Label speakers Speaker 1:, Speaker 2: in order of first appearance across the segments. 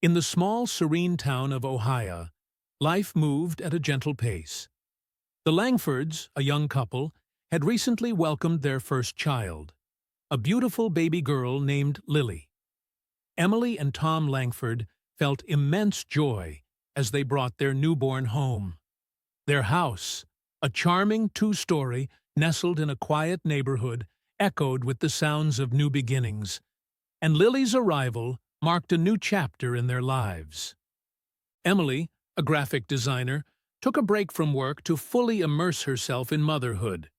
Speaker 1: In the small, serene town of Ohio, life moved at a gentle pace. The Langfords, a young couple, had recently welcomed their first child, a beautiful baby girl named Lily. Emily and Tom Langford felt immense joy as they brought their newborn home. Their house, a charming two-story nestled in a quiet neighborhood, echoed with the sounds of new beginnings, and Lily's arrival marked a new chapter in their lives. Emily, a graphic designer, took a break from work to fully immerse herself in motherhood.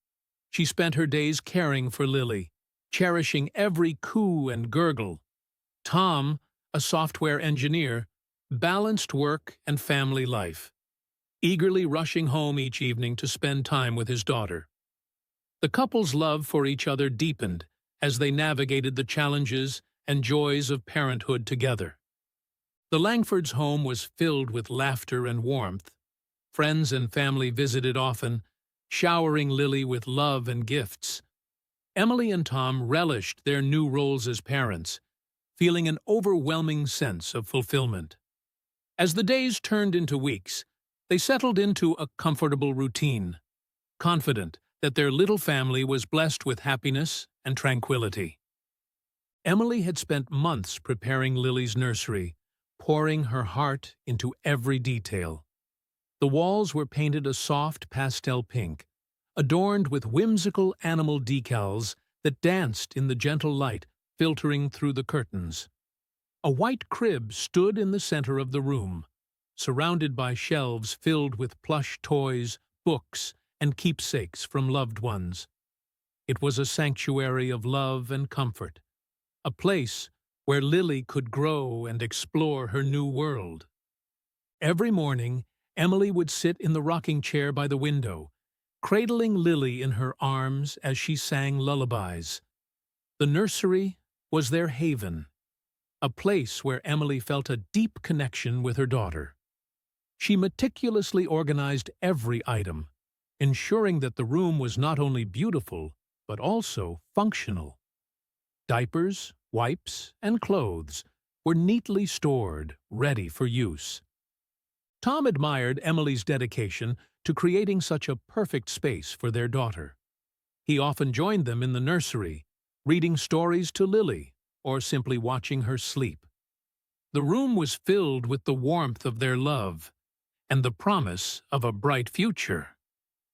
Speaker 1: She spent her days caring for Lily, cherishing every coo and gurgle. Tom, a software engineer, balanced work and family life, eagerly rushing home each evening to spend time with his daughter. The couple's love for each other deepened as they navigated the challenges and joys of parenthood together. The Langfords' home was filled with laughter and warmth. Friends and family visited often, showering Lily with love and gifts. Emily and Tom relished their new roles as parents, feeling an overwhelming sense of fulfillment. As the days turned into weeks, they settled into a comfortable routine, confident that their little family was blessed with happiness and tranquility. Emily had spent months preparing Lily's nursery, pouring her heart into every detail. The walls were painted a soft pastel pink, adorned with whimsical animal decals that danced in the gentle light filtering through the curtains. A white crib stood in the center of the room, surrounded by shelves filled with plush toys, books, and keepsakes from loved ones. It was a sanctuary of love and comfort, a place where Lily could grow and explore her new world. Every morning, Emily would sit in the rocking chair by the window, cradling Lily in her arms as she sang lullabies. The nursery was their haven, a place where Emily felt a deep connection with her daughter. She meticulously organized every item, ensuring that the room was not only beautiful, but also functional. Diapers, wipes, and clothes were neatly stored, ready for use. Tom admired Emily's dedication to creating such a perfect space for their daughter. He often joined them in the nursery, reading stories to Lily, or simply watching her sleep. The room was filled with the warmth of their love and the promise of a bright future.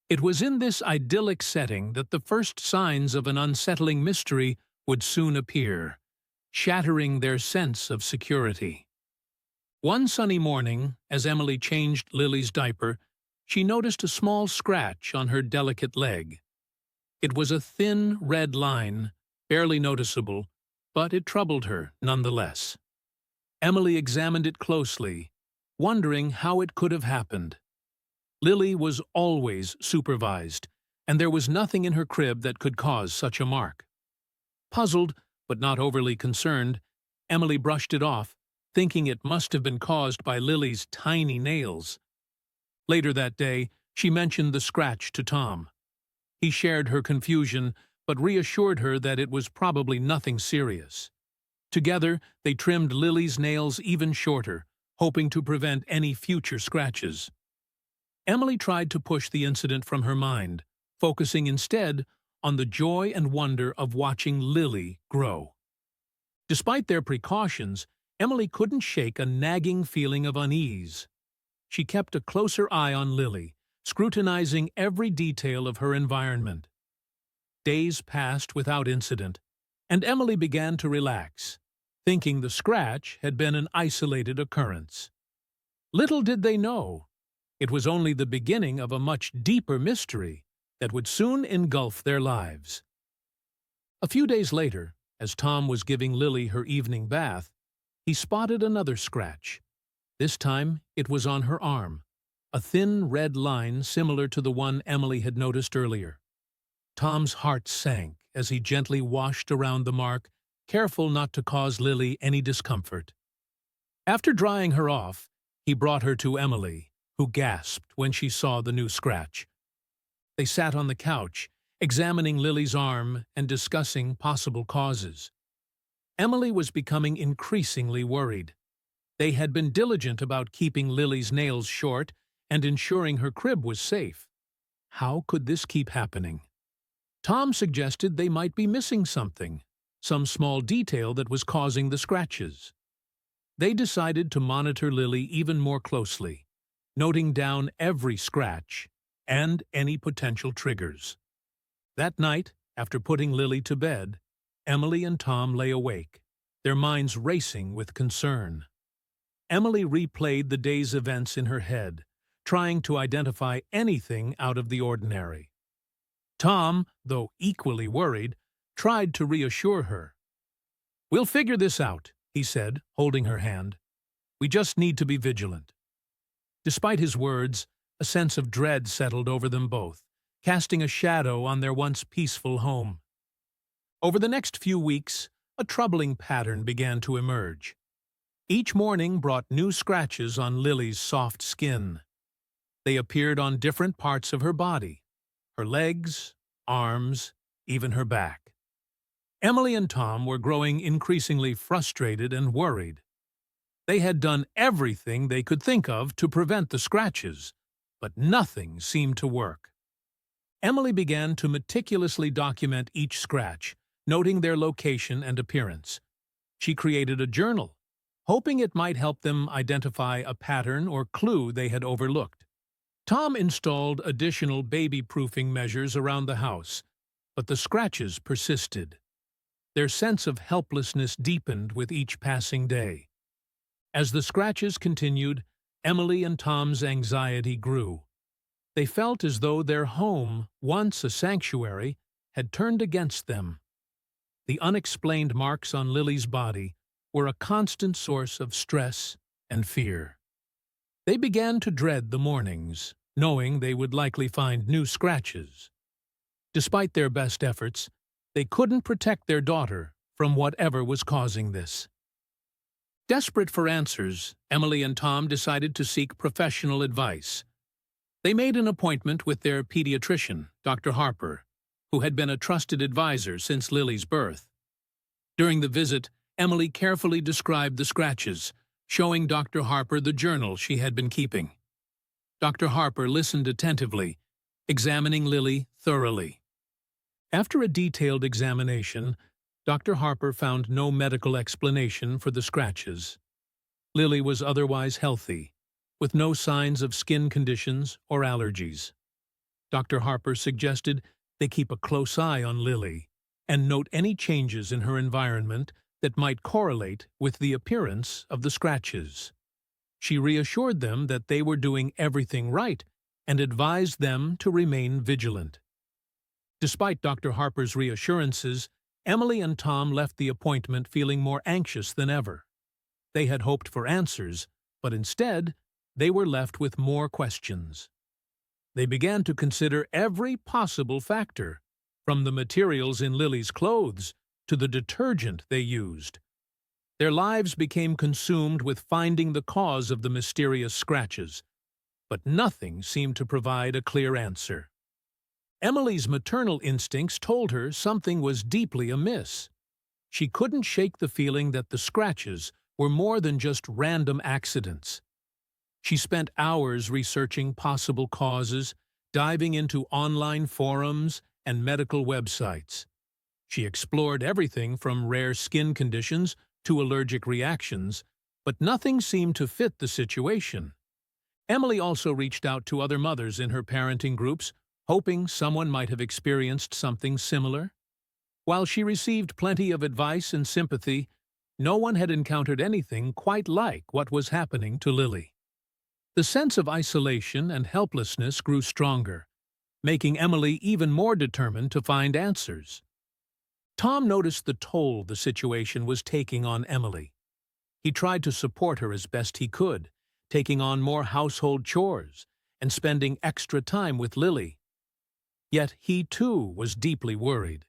Speaker 1: It was in this idyllic setting that the first signs of an unsettling mystery would soon appear, shattering their sense of security. One sunny morning, as Emily changed Lily's diaper, she noticed a small scratch on her delicate leg. It was a thin red line, barely noticeable, but it troubled her nonetheless. Emily examined it closely, wondering how it could have happened. Lily was always supervised, and there was nothing in her crib that could cause such a mark. Puzzled, but not overly concerned, Emily brushed it off, thinking it must have been caused by Lily's tiny nails. Later that day, she mentioned the scratch to Tom. He shared her confusion, but reassured her that it was probably nothing serious. Together, they trimmed Lily's nails even shorter, hoping to prevent any future scratches. Emily tried to push the incident from her mind, focusing instead on the joy and wonder of watching Lily grow. Despite their precautions, Emily couldn't shake a nagging feeling of unease. She kept a closer eye on Lily, scrutinizing every detail of her environment. Days passed without incident, and Emily began to relax, thinking the scratch had been an isolated occurrence. Little did they know, it was only the beginning of a much deeper mystery that would soon engulf their lives. A few days later, as Tom was giving Lily her evening bath, he spotted another scratch. This time, it was on her arm, a thin red line similar to the one Emily had noticed earlier. Tom's heart sank as he gently washed around the mark, careful not to cause Lily any discomfort. After drying her off, he brought her to Emily, who gasped when she saw the new scratch. They sat on the couch, examining Lily's arm and discussing possible causes. Emily was becoming increasingly worried. They had been diligent about keeping Lily's nails short and ensuring her crib was safe. How could this keep happening? Tom suggested they might be missing something, some small detail that was causing the scratches. They decided to monitor Lily even more closely, noting down every scratch and any potential triggers. That night, after putting Lily to bed, Emily and Tom lay awake, their minds racing with concern. Emily replayed the day's events in her head, trying to identify anything out of the ordinary. Tom, though equally worried, tried to reassure her. "We'll figure this out," he said, holding her hand. "We just need to be vigilant." Despite his words, a sense of dread settled over them both, casting a shadow on their once peaceful home. Over the next few weeks, a troubling pattern began to emerge. Each morning brought new scratches on Lily's soft skin. They appeared on different parts of her body, her legs, arms, even her back. Emily and Tom were growing increasingly frustrated and worried. They had done everything they could think of to prevent the scratches, but nothing seemed to work. Emily began to meticulously document each scratch, noting their location and appearance. She created a journal, hoping it might help them identify a pattern or clue they had overlooked. Tom installed additional baby-proofing measures around the house, but the scratches persisted. Their sense of helplessness deepened with each passing day. As the scratches continued, Emily and Tom's anxiety grew. They felt as though their home, once a sanctuary, had turned against them. The unexplained marks on Lily's body were a constant source of stress and fear. They began to dread the mornings, knowing they would likely find new scratches. Despite their best efforts, they couldn't protect their daughter from whatever was causing this. Desperate for answers, Emily and Tom decided to seek professional advice. They made an appointment with their pediatrician, Dr. Harper, who had been a trusted advisor since Lily's birth. During the visit, Emily carefully described the scratches, showing Dr. Harper the journal she had been keeping. Dr. Harper listened attentively, examining Lily thoroughly. After a detailed examination, Dr. Harper found no medical explanation for the scratches. Lily was otherwise healthy, with no signs of skin conditions or allergies. Dr. Harper suggested they keep a close eye on Lily and note any changes in her environment that might correlate with the appearance of the scratches. She reassured them that they were doing everything right and advised them to remain vigilant. Despite Dr. Harper's reassurances, Emily and Tom left the appointment feeling more anxious than ever. They had hoped for answers, but instead, they were left with more questions. They began to consider every possible factor, from the materials in Lily's clothes to the detergent they used. Their lives became consumed with finding the cause of the mysterious scratches, but nothing seemed to provide a clear answer. Emily's maternal instincts told her something was deeply amiss. She couldn't shake the feeling that the scratches were more than just random accidents. She spent hours researching possible causes, diving into online forums and medical websites. She explored everything from rare skin conditions to allergic reactions, but nothing seemed to fit the situation. Emily also reached out to other mothers in her parenting groups, hoping someone might have experienced something similar. While she received plenty of advice and sympathy, no one had encountered anything quite like what was happening to Lily. The sense of isolation and helplessness grew stronger, making Emily even more determined to find answers. Tom noticed the toll the situation was taking on Emily. He tried to support her as best he could, taking on more household chores and spending extra time with Lily. Yet he too was deeply worried.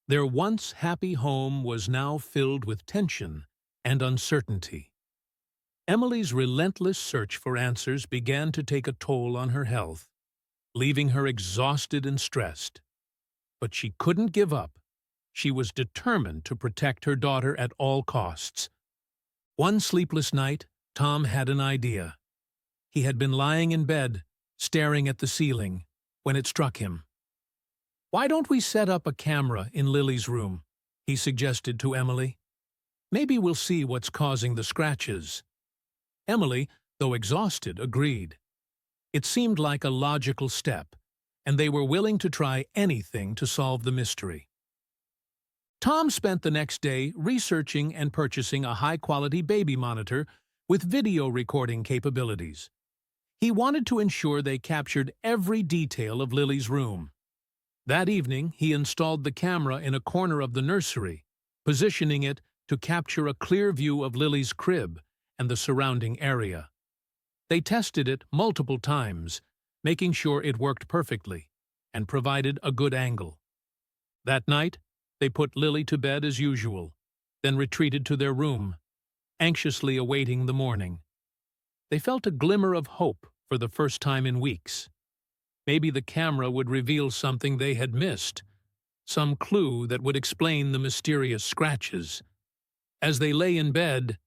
Speaker 1: Their once happy home was now filled with tension and uncertainty. Emily's relentless search for answers began to take a toll on her health, leaving her exhausted and stressed. But she couldn't give up. She was determined to protect her daughter at all costs. One sleepless night, Tom had an idea. He had been lying in bed, staring at the ceiling, when it struck him. "Why don't we set up a camera in Lily's room?" he suggested to Emily. "Maybe we'll see what's causing the scratches." Emily, though exhausted, agreed. It seemed like a logical step, and they were willing to try anything to solve the mystery. Tom spent the next day researching and purchasing a high-quality baby monitor with video recording capabilities. He wanted to ensure they captured every detail of Lily's room. That evening, he installed the camera in a corner of the nursery, positioning it to capture a clear view of Lily's crib and the surrounding area. They tested it multiple times, making sure it worked perfectly and provided a good angle. That night, they put Lily to bed as usual, then retreated to their room, anxiously awaiting the morning. They felt a glimmer of hope for the first time in weeks. Maybe the camera would reveal something they had missed, some clue that would explain the mysterious scratches. As they lay in bed,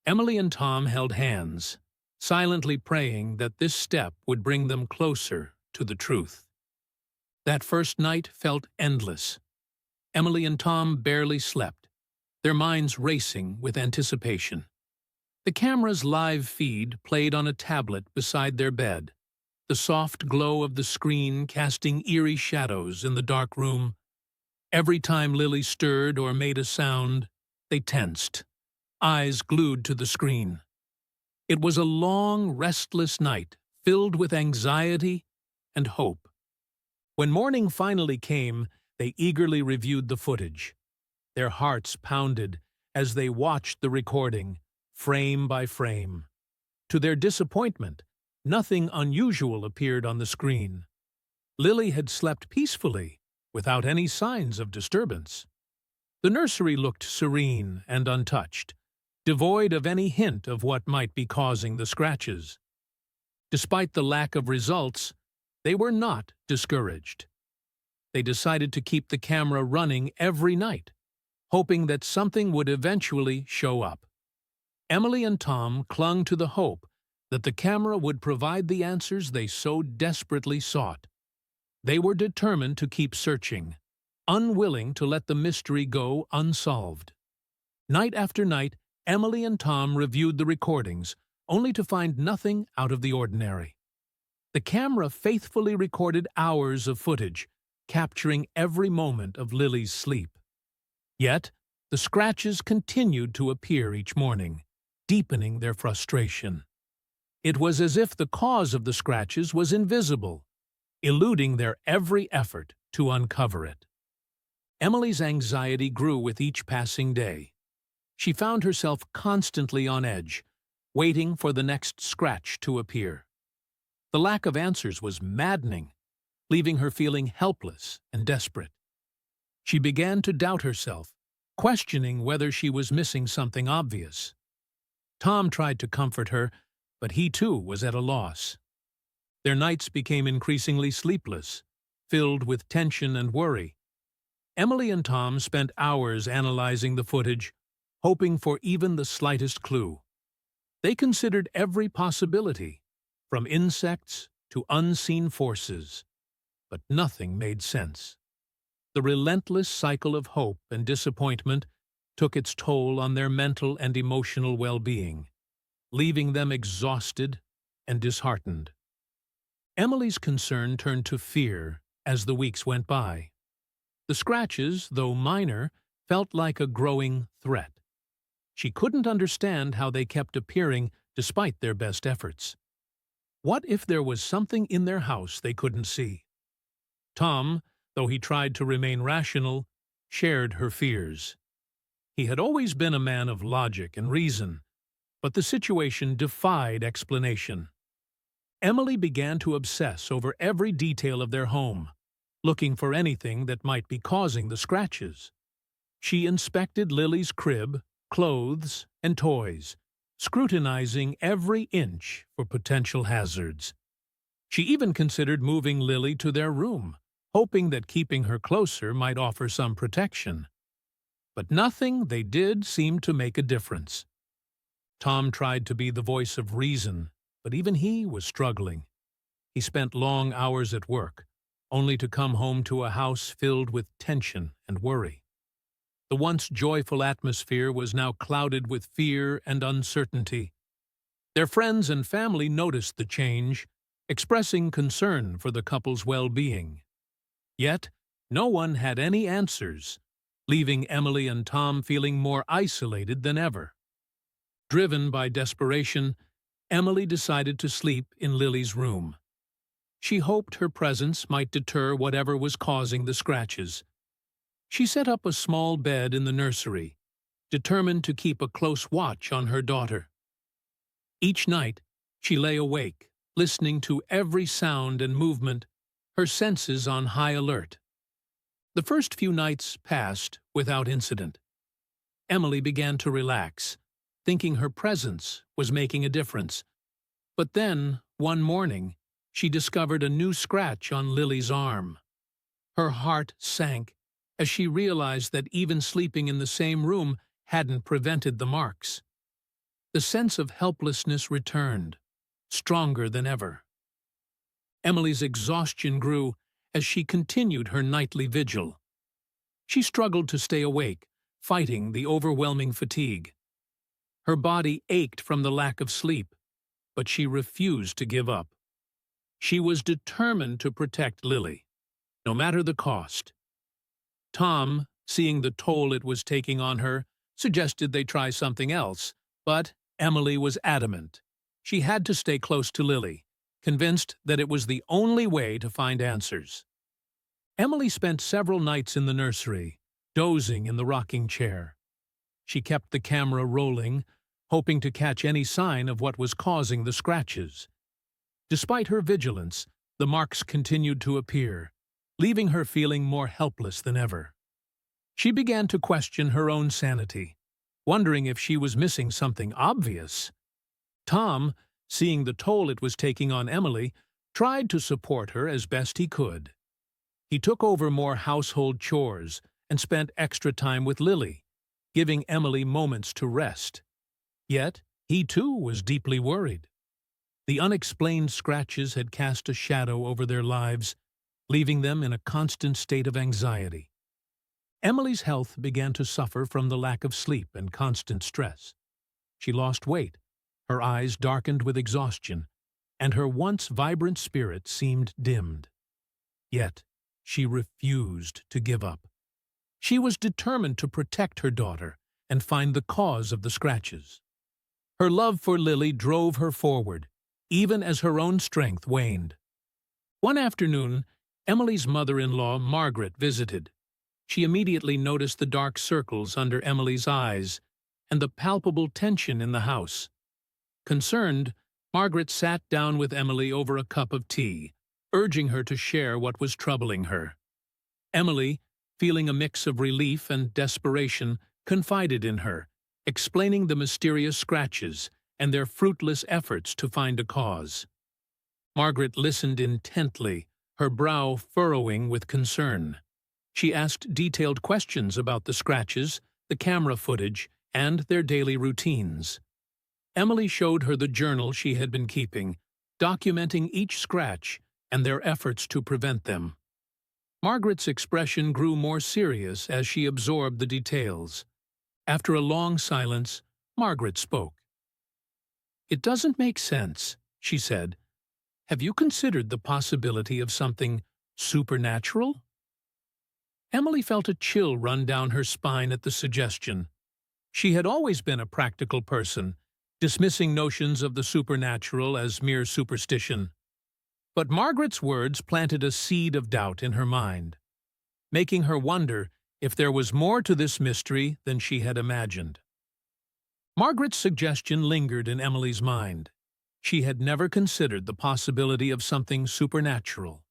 Speaker 1: Emily and Tom held hands, silently praying that this step would bring them closer to the truth. That first night felt endless. Emily and Tom barely slept, their minds racing with anticipation. The camera's live feed played on a tablet beside their bed, the soft glow of the screen casting eerie shadows in the dark room. Every time Lily stirred or made a sound, they tensed, eyes glued to the screen. It was a long, restless night filled with anxiety and hope. When morning finally came, they eagerly reviewed the footage. Their hearts pounded as they watched the recording, frame by frame. To their disappointment, nothing unusual appeared on the screen. Lily had slept peacefully, without any signs of disturbance. The nursery looked serene and untouched, devoid of any hint of what might be causing the scratches. Despite the lack of results, they were not discouraged. They decided to keep the camera running every night, hoping that something would eventually show up. Emily and Tom clung to the hope that the camera would provide the answers they so desperately sought. They were determined to keep searching, unwilling to let the mystery go unsolved. Night after night, Emily and Tom reviewed the recordings, only to find nothing out of the ordinary. The camera faithfully recorded hours of footage, capturing every moment of Lily's sleep. Yet, the scratches continued to appear each morning, deepening their frustration. It was as if the cause of the scratches was invisible, eluding their every effort to uncover it. Emily's anxiety grew with each passing day. She found herself constantly on edge, waiting for the next scratch to appear. The lack of answers was maddening, leaving her feeling helpless and desperate. She began to doubt herself, questioning whether she was missing something obvious. Tom tried to comfort her, but he too was at a loss. Their nights became increasingly sleepless, filled with tension and worry. Emily and Tom spent hours analyzing the footage, hoping for even the slightest clue. They considered every possibility, from insects to unseen forces, but nothing made sense. The relentless cycle of hope and disappointment took its toll on their mental and emotional well-being, leaving them exhausted and disheartened. Emily's concern turned to fear as the weeks went by. The scratches, though minor, felt like a growing threat. She couldn't understand how they kept appearing despite their best efforts. What if there was something in their house they couldn't see? Tom, though he tried to remain rational, shared her fears. He had always been a man of logic and reason, but the situation defied explanation. Emily began to obsess over every detail of their home, looking for anything that might be causing the scratches. She inspected Lily's crib, clothes, and toys, scrutinizing every inch for potential hazards. She even considered moving Lily to their room, hoping that keeping her closer might offer some protection. But nothing they did seemed to make a difference. Tom tried to be the voice of reason, but even he was struggling. He spent long hours at work, only to come home to a house filled with tension and worry. The once joyful atmosphere was now clouded with fear and uncertainty. Their friends and family noticed the change, expressing concern for the couple's well-being. Yet, no one had any answers, leaving Emily and Tom feeling more isolated than ever. Driven by desperation, Emily decided to sleep in Lily's room. She hoped her presence might deter whatever was causing the scratches. She set up a small bed in the nursery, determined to keep a close watch on her daughter. Each night, she lay awake, listening to every sound and movement, her senses on high alert. The first few nights passed without incident. Emily began to relax, thinking her presence was making a difference. But then, one morning, she discovered a new scratch on Lily's arm. Her heart sank as she realized that even sleeping in the same room hadn't prevented the marks. The sense of helplessness returned, stronger than ever. Emily's exhaustion grew as she continued her nightly vigil. She struggled to stay awake, fighting the overwhelming fatigue. Her body ached from the lack of sleep, but she refused to give up. She was determined to protect Lily, no matter the cost. Tom, seeing the toll it was taking on her, suggested they try something else, but Emily was adamant. She had to stay close to Lily, convinced that it was the only way to find answers. Emily spent several nights in the nursery, dozing in the rocking chair. She kept the camera rolling, hoping to catch any sign of what was causing the scratches. Despite her vigilance, the marks continued to appear, leaving her feeling more helpless than ever. She began to question her own sanity, wondering if she was missing something obvious. Tom, seeing the toll it was taking on Emily, tried to support her as best he could. He took over more household chores and spent extra time with Lily, giving Emily moments to rest. Yet, he too was deeply worried. The unexplained scratches had cast a shadow over their lives, leaving them in a constant state of anxiety. Emily's health began to suffer from the lack of sleep and constant stress. She lost weight, her eyes darkened with exhaustion, and her once vibrant spirit seemed dimmed. Yet, she refused to give up. She was determined to protect her daughter and find the cause of the scratches. Her love for Lily drove her forward, even as her own strength waned. One afternoon, Emily's mother-in-law, Margaret, visited. She immediately noticed the dark circles under Emily's eyes and the palpable tension in the house. Concerned, Margaret sat down with Emily over a cup of tea, urging her to share what was troubling her. Emily, feeling a mix of relief and desperation, confided in her, explaining the mysterious scratches and their fruitless efforts to find a cause. Margaret listened intently, her brow furrowing with concern. She asked detailed questions about the scratches, the camera footage, and their daily routines. Emily showed her the journal she had been keeping, documenting each scratch and their efforts to prevent them. Margaret's expression grew more serious as she absorbed the details. After a long silence, Margaret spoke. "It doesn't make sense," she said. "Have you considered the possibility of something supernatural?" Emily felt a chill run down her spine at the suggestion. She had always been a practical person, dismissing notions of the supernatural as mere superstition. But Margaret's words planted a seed of doubt in her mind, making her wonder if there was more to this mystery than she had imagined. Margaret's suggestion lingered in Emily's mind. She had never considered the possibility of something supernatural.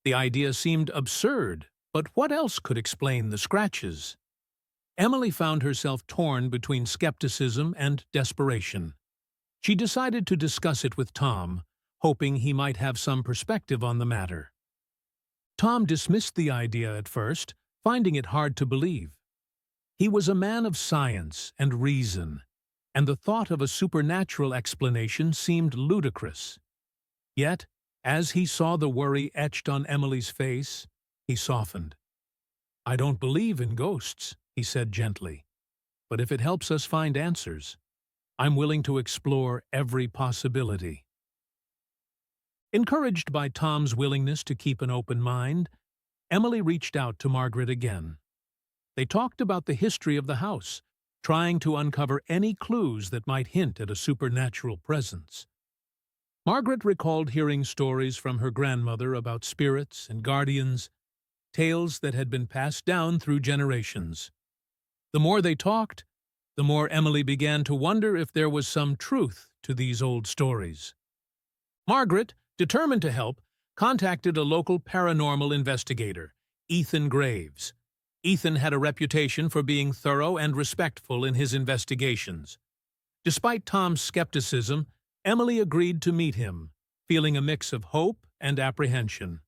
Speaker 1: The idea seemed absurd, but what else could explain the scratches? Emily found herself torn between skepticism and desperation. She decided to discuss it with Tom, hoping he might have some perspective on the matter. Tom dismissed the idea at first, finding it hard to believe. He was a man of science and reason, and the thought of a supernatural explanation seemed ludicrous. Yet, as he saw the worry etched on Emily's face, he softened. "I don't believe in ghosts," he said gently, "but if it helps us find answers, I'm willing to explore every possibility." Encouraged by Tom's willingness to keep an open mind, Emily reached out to Margaret again. They talked about the history of the house, trying to uncover any clues that might hint at a supernatural presence. Margaret recalled hearing stories from her grandmother about spirits and guardians, tales that had been passed down through generations. The more they talked, the more Emily began to wonder if there was some truth to these old stories. Margaret, determined to help, contacted a local paranormal investigator, Ethan Graves. Ethan had a reputation for being thorough and respectful in his investigations. Despite Tom's skepticism, Emily agreed to meet him, feeling a mix of hope and apprehension.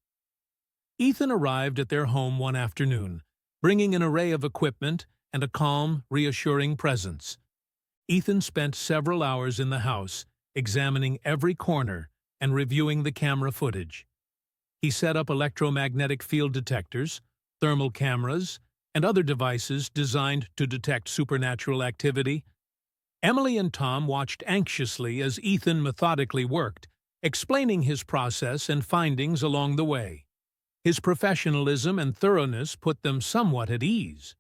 Speaker 1: Ethan arrived at their home one afternoon, bringing an array of equipment and a calm, reassuring presence. Ethan spent several hours in the house, examining every corner and reviewing the camera footage. He set up electromagnetic field detectors, thermal cameras, and other devices designed to detect supernatural activity. Emily and Tom watched anxiously as Ethan methodically worked, explaining his process and findings along the way. His professionalism and thoroughness put them somewhat at ease.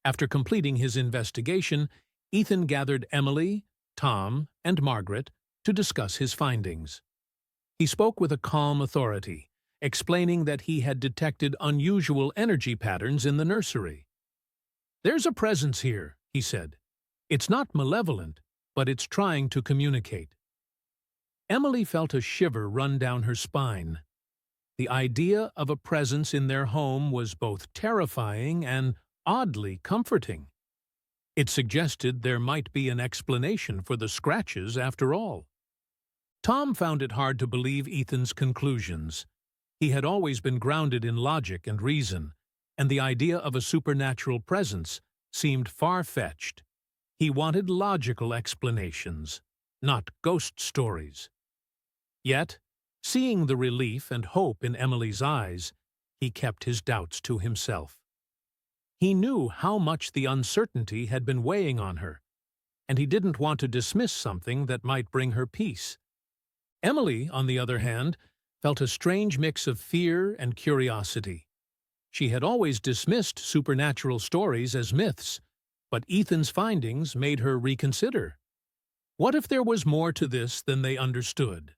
Speaker 1: After completing his investigation, Ethan gathered Emily, Tom, and Margaret to discuss his findings. He spoke with a calm authority, explaining that he had detected unusual energy patterns in the nursery. "There's a presence here," he said. "It's not malevolent, but it's trying to communicate." Emily felt a shiver run down her spine. The idea of a presence in their home was both terrifying and oddly comforting. It suggested there might be an explanation for the scratches after all. Tom found it hard to believe Ethan's conclusions. He had always been grounded in logic and reason, and the idea of a supernatural presence seemed far-fetched. He wanted logical explanations, not ghost stories. Yet, seeing the relief and hope in Emily's eyes, he kept his doubts to himself. He knew how much the uncertainty had been weighing on her, and he didn't want to dismiss something that might bring her peace. Emily, on the other hand, felt a strange mix of fear and curiosity. She had always dismissed supernatural stories as myths, but Ethan's findings made her reconsider. What if there was more to this than they understood?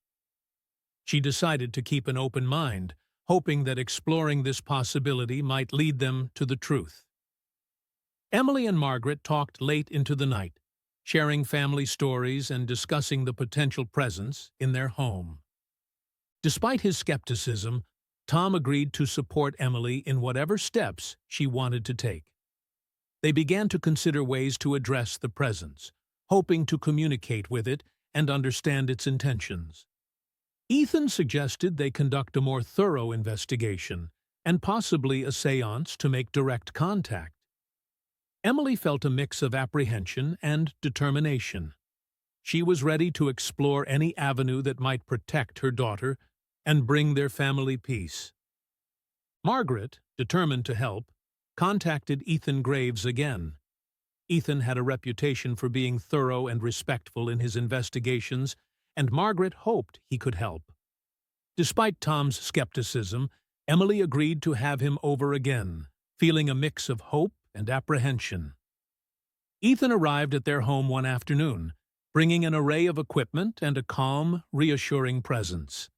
Speaker 1: She decided to keep an open mind, hoping that exploring this possibility might lead them to the truth. Emily and Margaret talked late into the night, sharing family stories and discussing the potential presence in their home. Despite his skepticism, Tom agreed to support Emily in whatever steps she wanted to take. They began to consider ways to address the presence, hoping to communicate with it and understand its intentions. Ethan suggested they conduct a more thorough investigation and possibly a séance to make direct contact. Emily felt a mix of apprehension and determination. She was ready to explore any avenue that might protect her daughter and bring their family peace. Margaret, determined to help, contacted Ethan Graves again. Ethan had a reputation for being thorough and respectful in his investigations, and Margaret hoped he could help. Despite Tom's skepticism, Emily agreed to have him over again, feeling a mix of hope and apprehension. Ethan arrived at their home one afternoon, bringing an array of equipment and a calm, reassuring presence.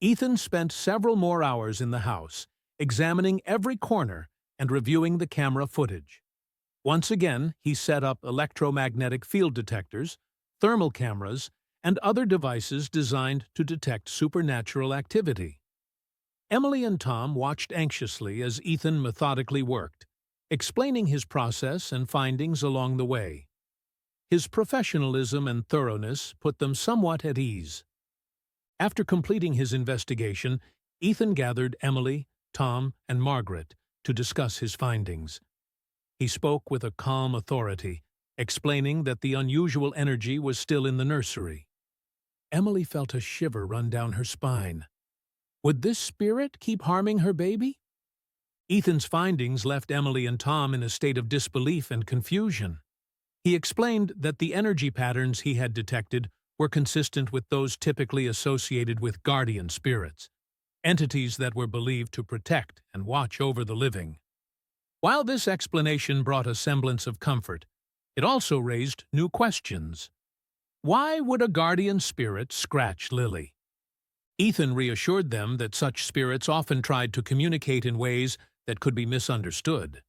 Speaker 1: Ethan spent several more hours in the house, examining every corner and reviewing the camera footage. Once again, he set up electromagnetic field detectors, thermal cameras, and other devices designed to detect supernatural activity. Emily and Tom watched anxiously as Ethan methodically worked, explaining his process and findings along the way. His professionalism and thoroughness put them somewhat at ease. After completing his investigation, Ethan gathered Emily, Tom, and Margaret to discuss his findings. He spoke with a calm authority, explaining that the unusual energy was still in the nursery. Emily felt a shiver run down her spine. Would this spirit keep harming her baby? Ethan's findings left Emily and Tom in a state of disbelief and confusion. He explained that the energy patterns he had detected were consistent with those typically associated with guardian spirits, entities that were believed to protect and watch over the living. While this explanation brought a semblance of comfort, it also raised new questions. Why would a guardian spirit scratch Lily? Ethan reassured them that such spirits often tried to communicate in ways that could be misunderstood.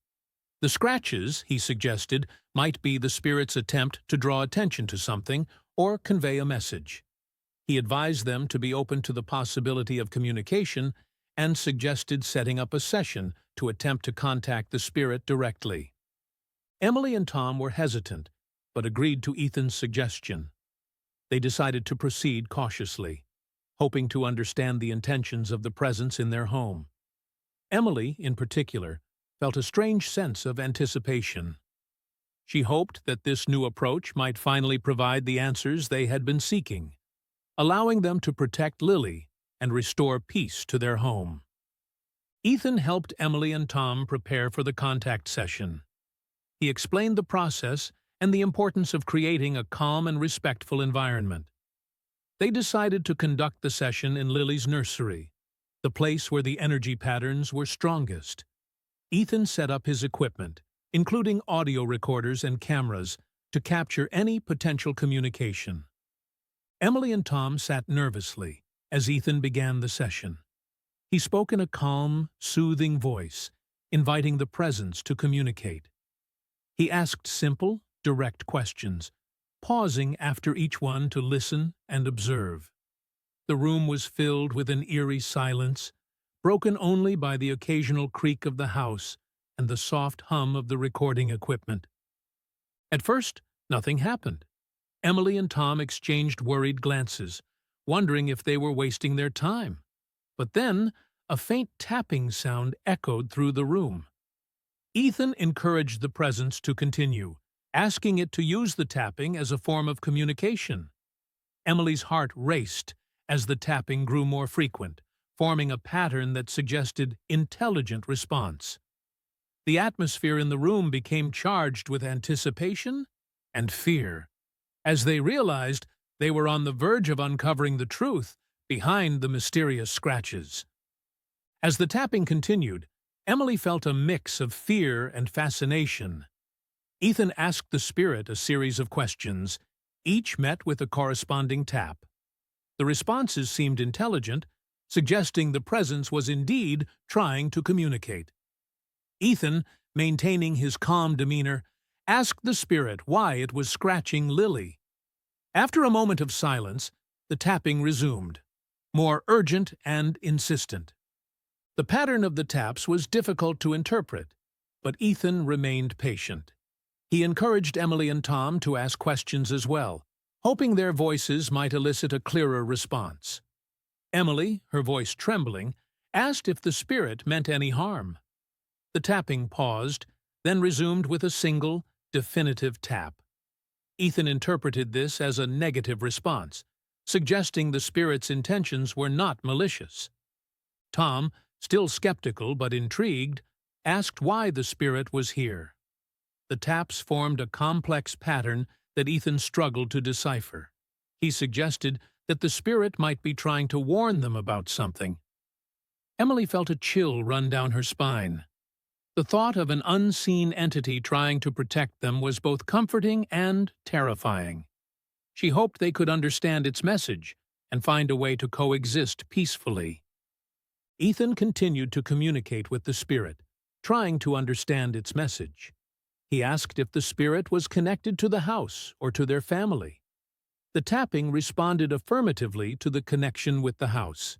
Speaker 1: The scratches, he suggested, might be the spirit's attempt to draw attention to something or convey a message. He advised them to be open to the possibility of communication and suggested setting up a session to attempt to contact the spirit directly. Emily and Tom were hesitant, but agreed to Ethan's suggestion. They decided to proceed cautiously, hoping to understand the intentions of the presence in their home. Emily, in particular, felt a strange sense of anticipation. She hoped that this new approach might finally provide the answers they had been seeking, allowing them to protect Lily and restore peace to their home. Ethan helped Emily and Tom prepare for the contact session. He explained the process and the importance of creating a calm and respectful environment. They decided to conduct the session in Lily's nursery, the place where the energy patterns were strongest. Ethan set up his equipment, including audio recorders and cameras, to capture any potential communication. Emily and Tom sat nervously as Ethan began the session. He spoke in a calm, soothing voice, inviting the presence to communicate. He asked simple, direct questions, pausing after each one to listen and observe. The room was filled with an eerie silence, broken only by the occasional creak of the house and the soft hum of the recording equipment. At first, nothing happened. Emily and Tom exchanged worried glances, wondering if they were wasting their time. But then, a faint tapping sound echoed through the room. Ethan encouraged the presence to continue, asking it to use the tapping as a form of communication. Emily's heart raced as the tapping grew more frequent, forming a pattern that suggested intelligent response. The atmosphere in the room became charged with anticipation and fear, as they realized they were on the verge of uncovering the truth behind the mysterious scratches. As the tapping continued, Emily felt a mix of fear and fascination. Ethan asked the spirit a series of questions, each met with a corresponding tap. The responses seemed intelligent, suggesting the presence was indeed trying to communicate. Ethan, maintaining his calm demeanor, asked the spirit why it was scratching Lily. After a moment of silence, the tapping resumed, more urgent and insistent. The pattern of the taps was difficult to interpret, but Ethan remained patient. He encouraged Emily and Tom to ask questions as well, hoping their voices might elicit a clearer response. Emily, her voice trembling, asked if the spirit meant any harm. The tapping paused, then resumed with a single, definitive tap. Ethan interpreted this as a negative response, suggesting the spirit's intentions were not malicious. Tom, still skeptical but intrigued, asked why the spirit was here. The taps formed a complex pattern that Ethan struggled to decipher. He suggested that the spirit might be trying to warn them about something. Emily felt a chill run down her spine. The thought of an unseen entity trying to protect them was both comforting and terrifying. She hoped they could understand its message and find a way to coexist peacefully. Ethan continued to communicate with the spirit, trying to understand its message. He asked if the spirit was connected to the house or to their family. The tapping responded affirmatively to the connection with the house.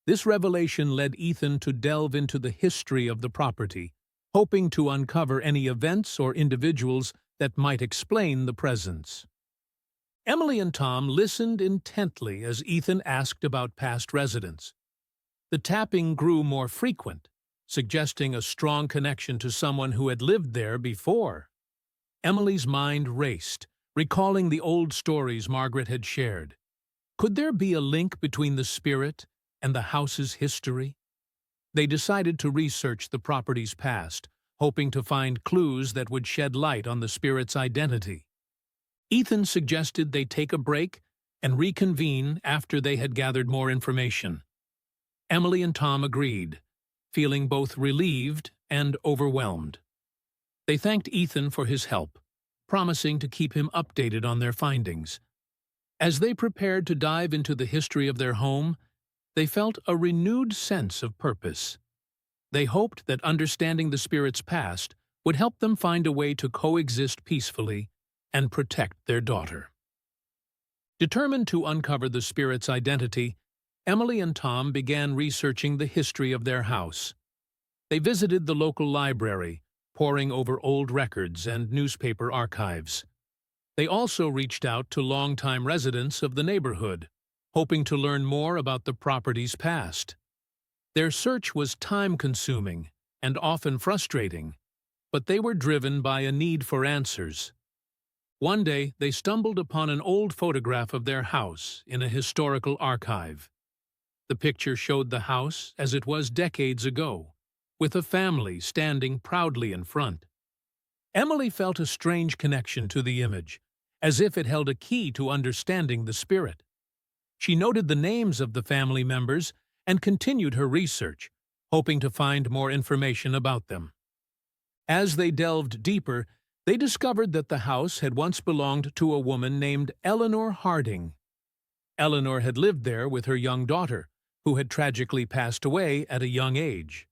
Speaker 1: This revelation led Ethan to delve into the history of the property, hoping to uncover any events or individuals that might explain the presence. Emily and Tom listened intently as Ethan asked about past residents. The tapping grew more frequent, suggesting a strong connection to someone who had lived there before. Emily's mind raced, recalling the old stories Margaret had shared. Could there be a link between the spirit and the house's history? They decided to research the property's past, hoping to find clues that would shed light on the spirit's identity. Ethan suggested they take a break and reconvene after they had gathered more information. Emily and Tom agreed, feeling both relieved and overwhelmed. They thanked Ethan for his help, promising to keep him updated on their findings. As they prepared to dive into the history of their home, they felt a renewed sense of purpose. They hoped that understanding the spirit's past would help them find a way to coexist peacefully and protect their daughter. Determined to uncover the spirit's identity, Emily and Tom began researching the history of their house. They visited the local library, poring over old records and newspaper archives. They also reached out to longtime residents of the neighborhood, hoping to learn more about the property's past. Their search was time-consuming and often frustrating, but they were driven by a need for answers. One day, they stumbled upon an old photograph of their house in a historical archive. The picture showed the house as it was decades ago, with a family standing proudly in front. Emily felt a strange connection to the image, as if it held a key to understanding the spirit. She noted the names of the family members and continued her research, hoping to find more information about them. As they delved deeper, they discovered that the house had once belonged to a woman named Eleanor Harding. Eleanor had lived there with her young daughter, who had tragically passed away at a young age.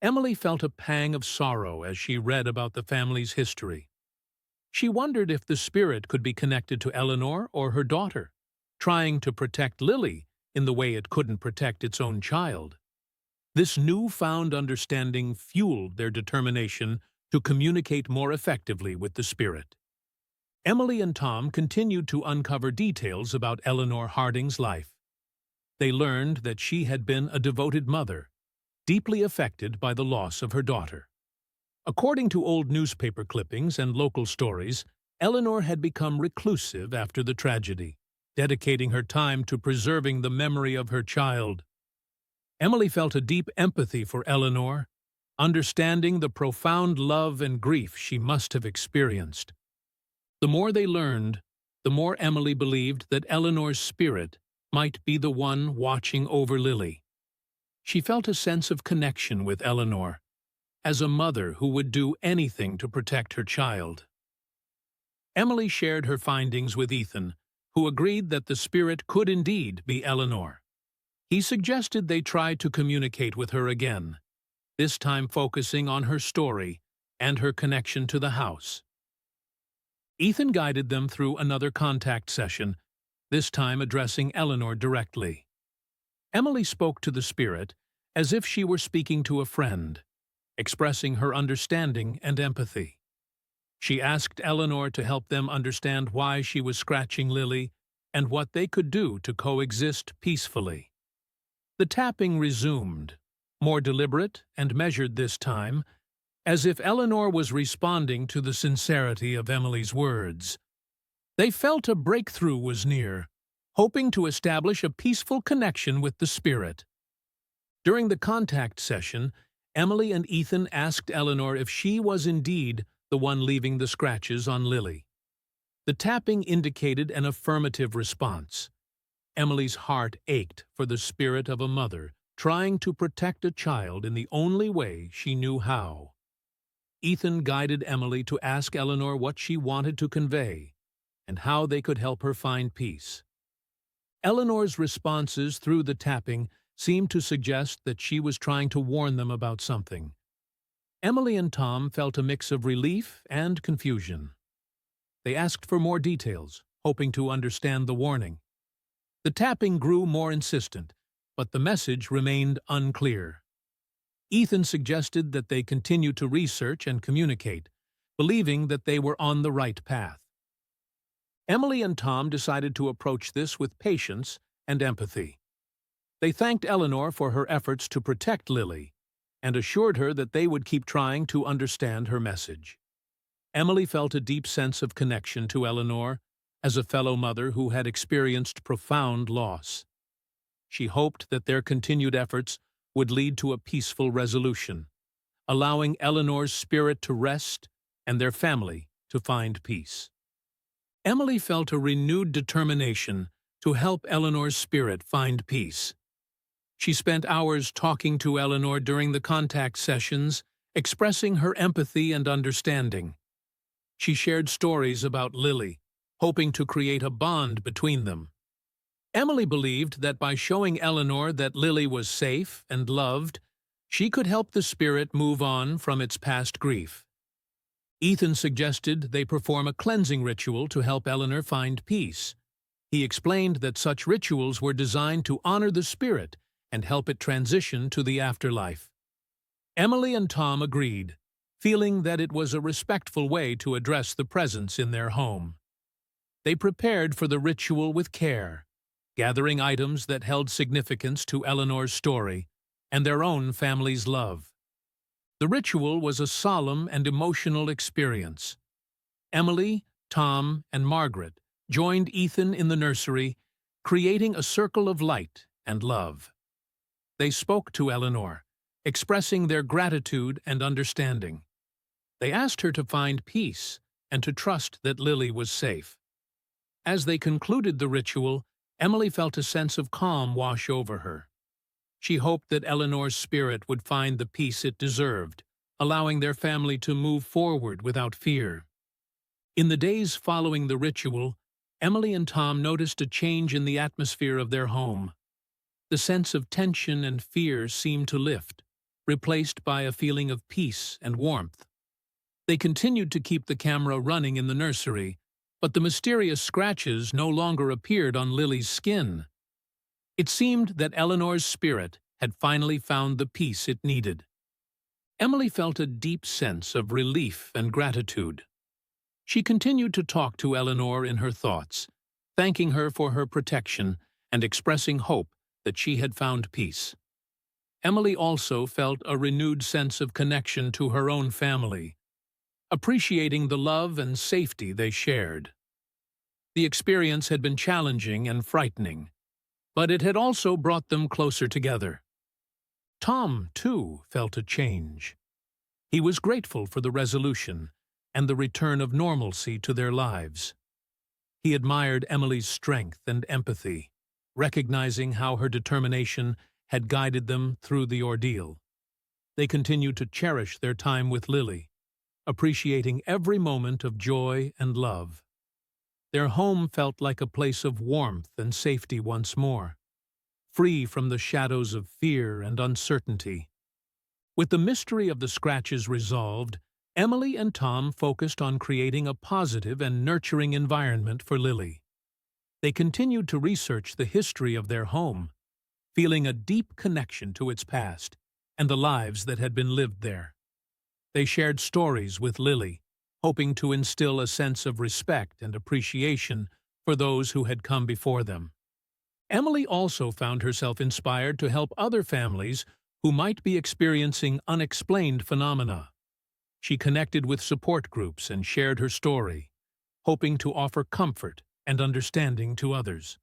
Speaker 1: Emily felt a pang of sorrow as she read about the family's history. She wondered if the spirit could be connected to Eleanor or her daughter, trying to protect Lily in the way it couldn't protect its own child. This newfound understanding fueled their determination to communicate more effectively with the spirit. Emily and Tom continued to uncover details about Eleanor Harding's life. They learned that she had been a devoted mother, deeply affected by the loss of her daughter. According to old newspaper clippings and local stories, Eleanor had become reclusive after the tragedy, dedicating her time to preserving the memory of her child. Emily felt a deep empathy for Eleanor, understanding the profound love and grief she must have experienced. The more they learned, the more Emily believed that Eleanor's spirit might be the one watching over Lily. She felt a sense of connection with Eleanor, as a mother who would do anything to protect her child. Emily shared her findings with Ethan, who agreed that the spirit could indeed be Eleanor. He suggested they try to communicate with her again, this time focusing on her story and her connection to the house. Ethan guided them through another contact session, this time addressing Eleanor directly. Emily spoke to the spirit as if she were speaking to a friend, expressing her understanding and empathy. She asked Eleanor to help them understand why she was scratching Lily and what they could do to coexist peacefully. The tapping resumed, more deliberate and measured this time, as if Eleanor was responding to the sincerity of Emily's words. They felt a breakthrough was near, hoping to establish a peaceful connection with the spirit. During the contact session, Emily and Ethan asked Eleanor if she was indeed the one leaving the scratches on Lily. The tapping indicated an affirmative response. Emily's heart ached for the spirit of a mother trying to protect a child in the only way she knew how. Ethan guided Emily to ask Eleanor what she wanted to convey and how they could help her find peace. Eleanor's responses through the tapping seemed to suggest that she was trying to warn them about something. Emily and Tom felt a mix of relief and confusion. They asked for more details, hoping to understand the warning. The tapping grew more insistent, but the message remained unclear. Ethan suggested that they continue to research and communicate, believing that they were on the right path. Emily and Tom decided to approach this with patience and empathy. They thanked Eleanor for her efforts to protect Lily and assured her that they would keep trying to understand her message. Emily felt a deep sense of connection to Eleanor as a fellow mother who had experienced profound loss. She hoped that their continued efforts would lead to a peaceful resolution, allowing Eleanor's spirit to rest and their family to find peace. Emily felt a renewed determination to help Eleanor's spirit find peace. She spent hours talking to Eleanor during the contact sessions, expressing her empathy and understanding. She shared stories about Lily, hoping to create a bond between them. Emily believed that by showing Eleanor that Lily was safe and loved, she could help the spirit move on from its past grief. Ethan suggested they perform a cleansing ritual to help Eleanor find peace. He explained that such rituals were designed to honor the spirit and help it transition to the afterlife. Emily and Tom agreed, feeling that it was a respectful way to address the presence in their home. They prepared for the ritual with care, gathering items that held significance to Eleanor's story and their own family's love. The ritual was a solemn and emotional experience. Emily, Tom, and Margaret joined Ethan in the nursery, creating a circle of light and love. They spoke to Eleanor, expressing their gratitude and understanding. They asked her to find peace and to trust that Lily was safe. As they concluded the ritual, Emily felt a sense of calm wash over her. She hoped that Eleanor's spirit would find the peace it deserved, allowing their family to move forward without fear. In the days following the ritual, Emily and Tom noticed a change in the atmosphere of their home. The sense of tension and fear seemed to lift, replaced by a feeling of peace and warmth. They continued to keep the camera running in the nursery, but the mysterious scratches no longer appeared on Lily's skin. It seemed that Eleanor's spirit had finally found the peace it needed. Emily felt a deep sense of relief and gratitude. She continued to talk to Eleanor in her thoughts, thanking her for her protection and expressing hope that she had found peace. Emily also felt a renewed sense of connection to her own family, appreciating the love and safety they shared. The experience had been challenging and frightening, but it had also brought them closer together. Tom, too, felt a change. He was grateful for the resolution and the return of normalcy to their lives. He admired Emily's strength and empathy, recognizing how her determination had guided them through the ordeal. They continued to cherish their time with Lily, appreciating every moment of joy and love. Their home felt like a place of warmth and safety once more, free from the shadows of fear and uncertainty. With the mystery of the scratches resolved, Emily and Tom focused on creating a positive and nurturing environment for Lily. They continued to research the history of their home, feeling a deep connection to its past and the lives that had been lived there. They shared stories with Lily, hoping to instill a sense of respect and appreciation for those who had come before them. Emily also found herself inspired to help other families who might be experiencing unexplained phenomena. She connected with support groups and shared her story, hoping to offer comfort and understanding to others.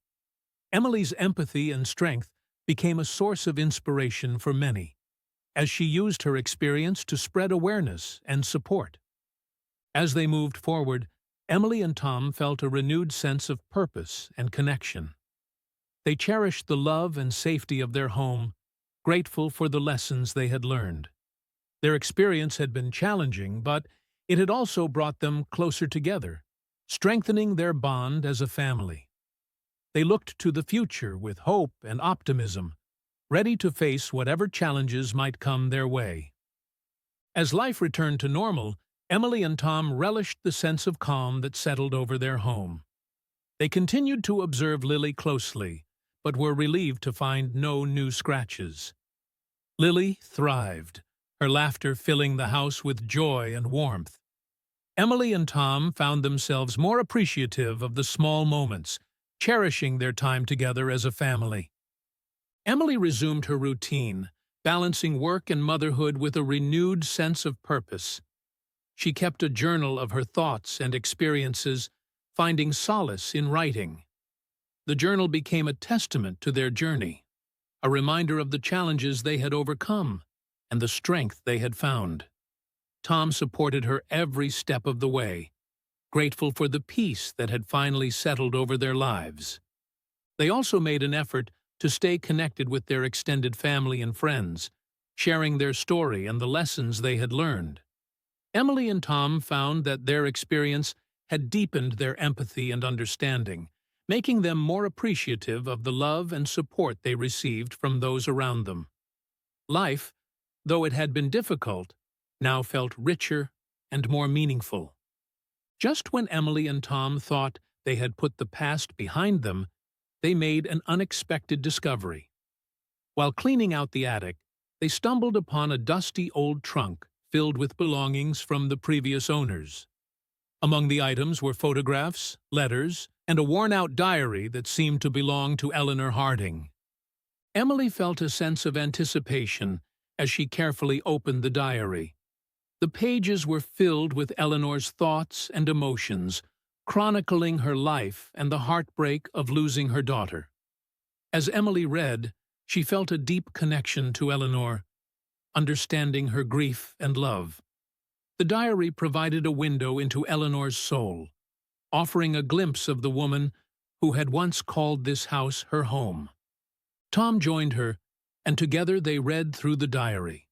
Speaker 1: Emily's empathy and strength became a source of inspiration for many, as she used her experience to spread awareness and support. As they moved forward, Emily and Tom felt a renewed sense of purpose and connection. They cherished the love and safety of their home, grateful for the lessons they had learned. Their experience had been challenging, but it had also brought them closer together, strengthening their bond as a family. They looked to the future with hope and optimism, ready to face whatever challenges might come their way. As life returned to normal, Emily and Tom relished the sense of calm that settled over their home. They continued to observe Lily closely, but were relieved to find no new scratches. Lily thrived, her laughter filling the house with joy and warmth. Emily and Tom found themselves more appreciative of the small moments, cherishing their time together as a family. Emily resumed her routine, balancing work and motherhood with a renewed sense of purpose. She kept a journal of her thoughts and experiences, finding solace in writing. The journal became a testament to their journey, a reminder of the challenges they had overcome and the strength they had found. Tom supported her every step of the way, grateful for the peace that had finally settled over their lives. They also made an effort to stay connected with their extended family and friends, sharing their story and the lessons they had learned. Emily and Tom found that their experience had deepened their empathy and understanding, making them more appreciative of the love and support they received from those around them. Life, though it had been difficult, now felt richer and more meaningful. Just when Emily and Tom thought they had put the past behind them, they made an unexpected discovery. While cleaning out the attic, they stumbled upon a dusty old trunk filled with belongings from the previous owners. Among the items were photographs, letters, and a worn-out diary that seemed to belong to Eleanor Harding. Emily felt a sense of anticipation as she carefully opened the diary. The pages were filled with Eleanor's thoughts and emotions, chronicling her life and the heartbreak of losing her daughter. As Emily read, she felt a deep connection to Eleanor, understanding her grief and love. The diary provided a window into Eleanor's soul, offering a glimpse of the woman who had once called this house her home. Tom joined her, and together they read through the diary.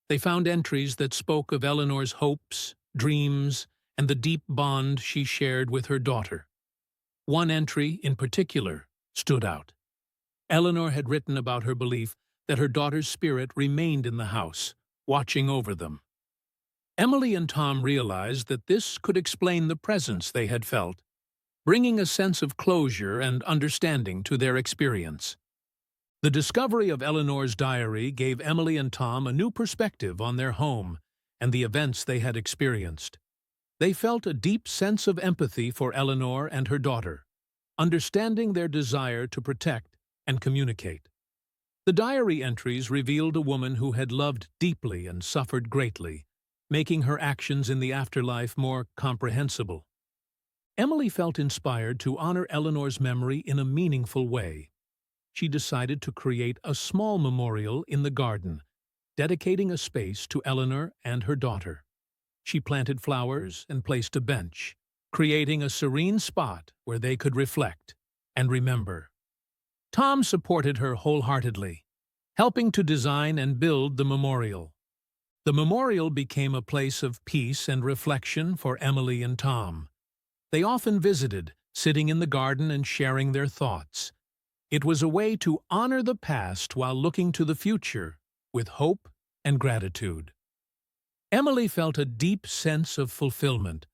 Speaker 1: They found entries that spoke of Eleanor's hopes, dreams, and the deep bond she shared with her daughter. One entry, in particular, stood out. Eleanor had written about her belief that her daughter's spirit remained in the house, watching over them. Emily and Tom realized that this could explain the presence they had felt, bringing a sense of closure and understanding to their experience. The discovery of Eleanor's diary gave Emily and Tom a new perspective on their home and the events they had experienced. They felt a deep sense of empathy for Eleanor and her daughter, understanding their desire to protect and communicate. The diary entries revealed a woman who had loved deeply and suffered greatly, making her actions in the afterlife more comprehensible. Emily felt inspired to honor Eleanor's memory in a meaningful way. She decided to create a small memorial in the garden, dedicating a space to Eleanor and her daughter. She planted flowers and placed a bench, creating a serene spot where they could reflect and remember. Tom supported her wholeheartedly, helping to design and build the memorial. The memorial became a place of peace and reflection for Emily and Tom. They often visited, sitting in the garden and sharing their thoughts. It was a way to honor the past while looking to the future with hope and gratitude. Emily felt a deep sense of fulfillment,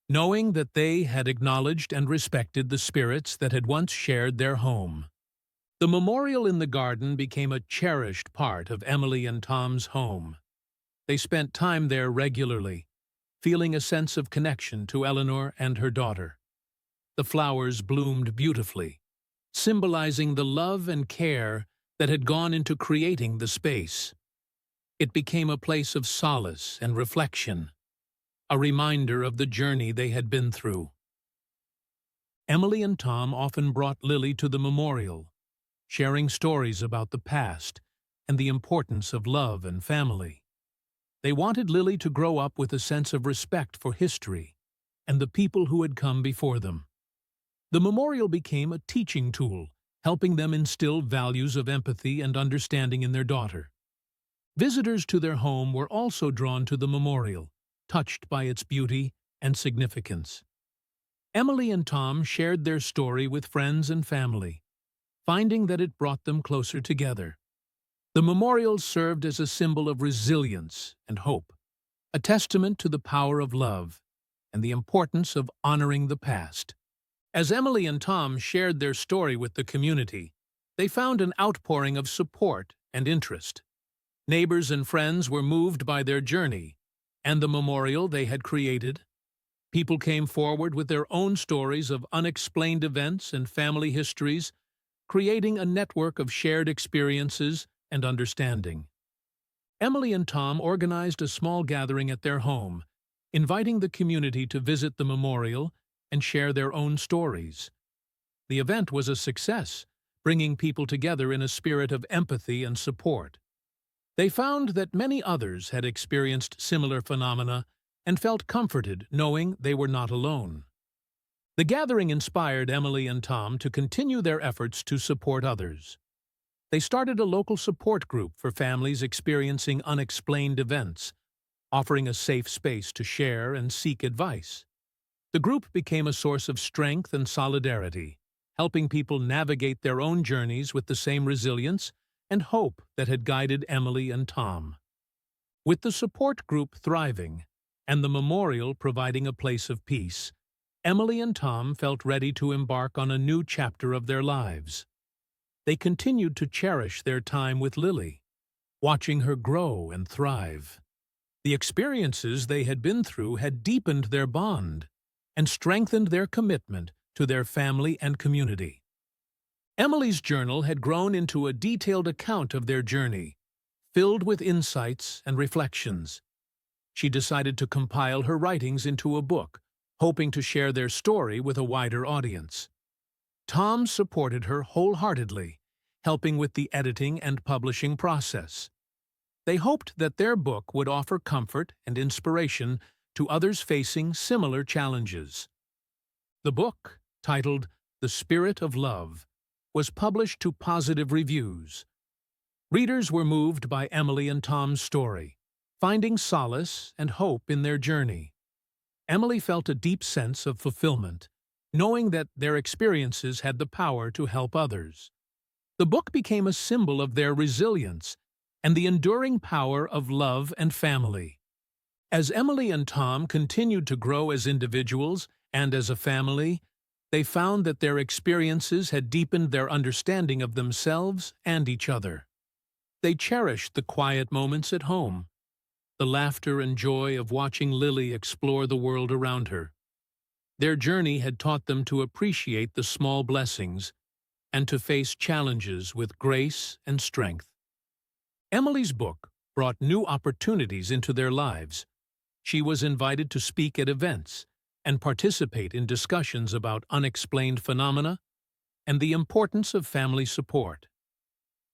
Speaker 1: knowing that they had acknowledged and respected the spirits that had once shared their home. The memorial in the garden became a cherished part of Emily and Tom's home. They spent time there regularly, feeling a sense of connection to Eleanor and her daughter. The flowers bloomed beautifully, symbolizing the love and care that had gone into creating the space. It became a place of solace and reflection, a reminder of the journey they had been through. Emily and Tom often brought Lily to the memorial, sharing stories about the past and the importance of love and family. They wanted Lily to grow up with a sense of respect for history and the people who had come before them. The memorial became a teaching tool, helping them instill values of empathy and understanding in their daughter. Visitors to their home were also drawn to the memorial, touched by its beauty and significance. Emily and Tom shared their story with friends and family, finding that it brought them closer together. The memorial served as a symbol of resilience and hope, a testament to the power of love and the importance of honoring the past. As Emily and Tom shared their story with the community, they found an outpouring of support and interest. Neighbors and friends were moved by their journey and the memorial they had created. People came forward with their own stories of unexplained events and family histories, creating a network of shared experiences and understanding. Emily and Tom organized a small gathering at their home, inviting the community to visit the memorial and share their own stories. The event was a success, bringing people together in a spirit of empathy and support. They found that many others had experienced similar phenomena and felt comforted knowing they were not alone. The gathering inspired Emily and Tom to continue their efforts to support others. They started a local support group for families experiencing unexplained events, offering a safe space to share and seek advice. The group became a source of strength and solidarity, helping people navigate their own journeys with the same resilience and hope that had guided Emily and Tom. With the support group thriving and the memorial providing a place of peace, Emily and Tom felt ready to embark on a new chapter of their lives. They continued to cherish their time with Lily, watching her grow and thrive. The experiences they had been through had deepened their bond and strengthened their commitment to their family and community. Emily's journal had grown into a detailed account of their journey, filled with insights and reflections. She decided to compile her writings into a book, hoping to share their story with a wider audience. Tom supported her wholeheartedly, helping with the editing and publishing process. They hoped that their book would offer comfort and inspiration to others facing similar challenges. The book, titled The Spirit of Love, was published to positive reviews. Readers were moved by Emily and Tom's story, finding solace and hope in their journey. Emily felt a deep sense of fulfillment, knowing that their experiences had the power to help others. The book became a symbol of their resilience and the enduring power of love and family. As Emily and Tom continued to grow as individuals and as a family, they found that their experiences had deepened their understanding of themselves and each other. They cherished the quiet moments at home, the laughter and joy of watching Lily explore the world around her. Their journey had taught them to appreciate the small blessings and to face challenges with grace and strength. Emily's book brought new opportunities into their lives. She was invited to speak at events and participate in discussions about unexplained phenomena and the importance of family support.